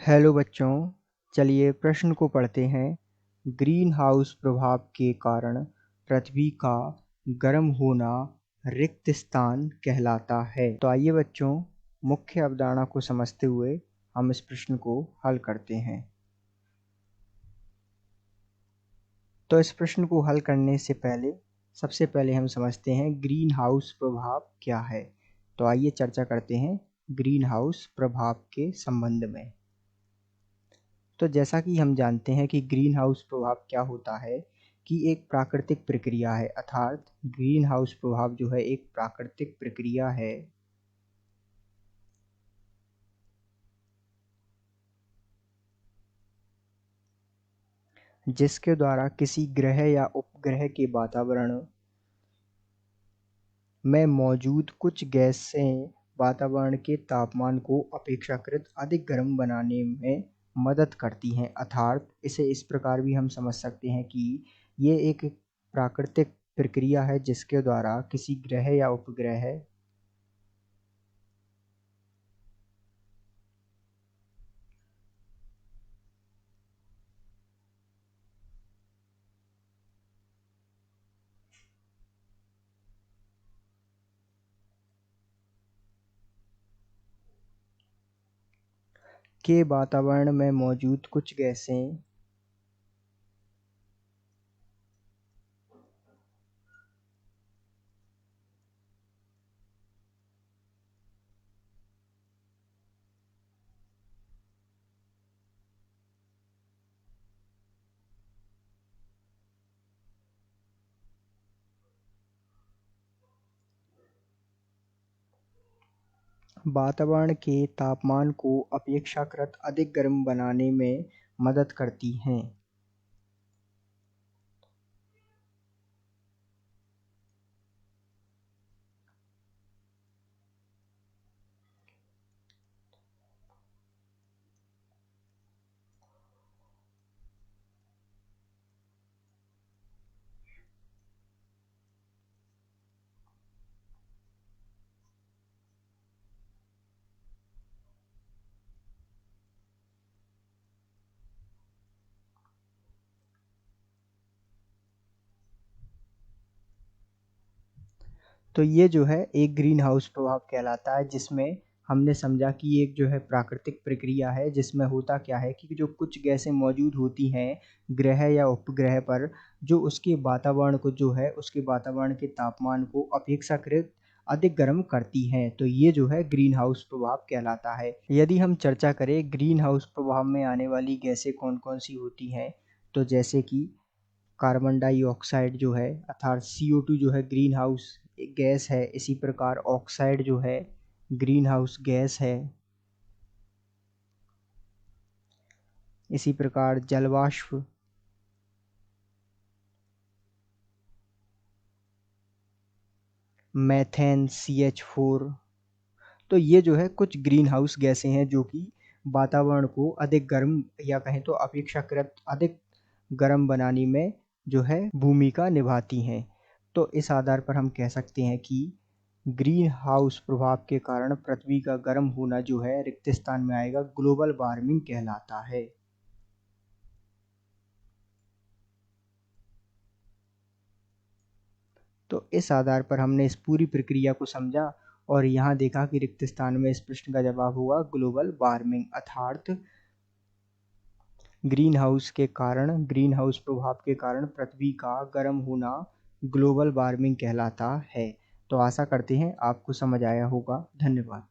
Hello बच्चों, चलिए प्रश्न को पढ़ते हैं। ग्रीन हाउस प्रभाव के कारण पृथ्वी का गर्म होना रिक्त स्थान कहलाता है। तो आइए बच्चों, मुख्य अवधारणा को समझते हुए हम इस प्रश्न को हल करते हैं। तो इस प्रश्न को हल करने से पहले सबसे पहले हम समझते हैं ग्रीन हाउस प्रभाव क्या है। तो आइए चर्चा करते हैं ग्रीन हाउस प्रभाव के संबंध में। तो जैसा कि हम जानते हैं कि ग्रीन हाउस प्रभाव क्या होता है कि एक प्राकृतिक प्रक्रिया है, अर्थात ग्रीन हाउस प्रभाव जो है एक प्राकृतिक प्रक्रिया है जिसके द्वारा किसी ग्रह या उपग्रह के वातावरण में मौजूद कुछ गैसें वातावरण के तापमान को अपेक्षाकृत अधिक गर्म बनाने में मदद करती हैं। अर्थात इसे इस प्रकार भी हम समझ सकते हैं कि ये एक प्राकृतिक प्रक्रिया है जिसके द्वारा किसी ग्रह या उपग्रह के वातावरण में मौजूद कुछ गैसें वातावरण के तापमान को अपेक्षाकृत अधिक गर्म बनाने में मदद करती हैं। तो ये जो है एक ग्रीन हाउस प्रभाव कहलाता है, जिसमें हमने समझा कि एक जो है प्राकृतिक प्रक्रिया है जिसमें होता क्या है कि जो कुछ गैसें मौजूद होती हैं ग्रह या उपग्रह पर, जो उसके वातावरण को जो है उसके वातावरण के तापमान को अपेक्षाकृत अधिक गर्म करती हैं। तो ये जो है ग्रीन हाउस प्रभाव कहलाता है। यदि हम चर्चा करें ग्रीन हाउस प्रभाव में आने वाली गैसें कौन कौन सी होती हैं, तो जैसे कि कार्बन डाइऑक्साइड जो है अर्थात CO2 जो है ग्रीन हाउस गैस है। इसी प्रकार ऑक्साइड जो है ग्रीन हाउस गैस है। इसी प्रकार जलवाष्प, मैथेन CH4। तो ये जो है कुछ ग्रीन हाउस गैसें हैं जो कि वातावरण को अधिक गर्म या कहें तो अपेक्षाकृत अधिक गर्म बनाने में जो है भूमिका निभाती हैं। तो इस आधार पर हम कह सकते हैं कि ग्रीन हाउस प्रभाव के कारण पृथ्वी का गर्म होना जो है रिक्त स्थान में आएगा, ग्लोबल वार्मिंग कहलाता है। तो इस आधार पर हमने इस पूरी प्रक्रिया को समझा और यहाँ देखा कि रिक्त स्थान में इस प्रश्न का जवाब हुआ ग्लोबल वार्मिंग, अर्थात ग्रीन हाउस प्रभाव के कारण पृथ्वी का गर्म होना ग्लोबल वार्मिंग कहलाता है। तो आशा करते हैं आपको समझ आया होगा। धन्यवाद।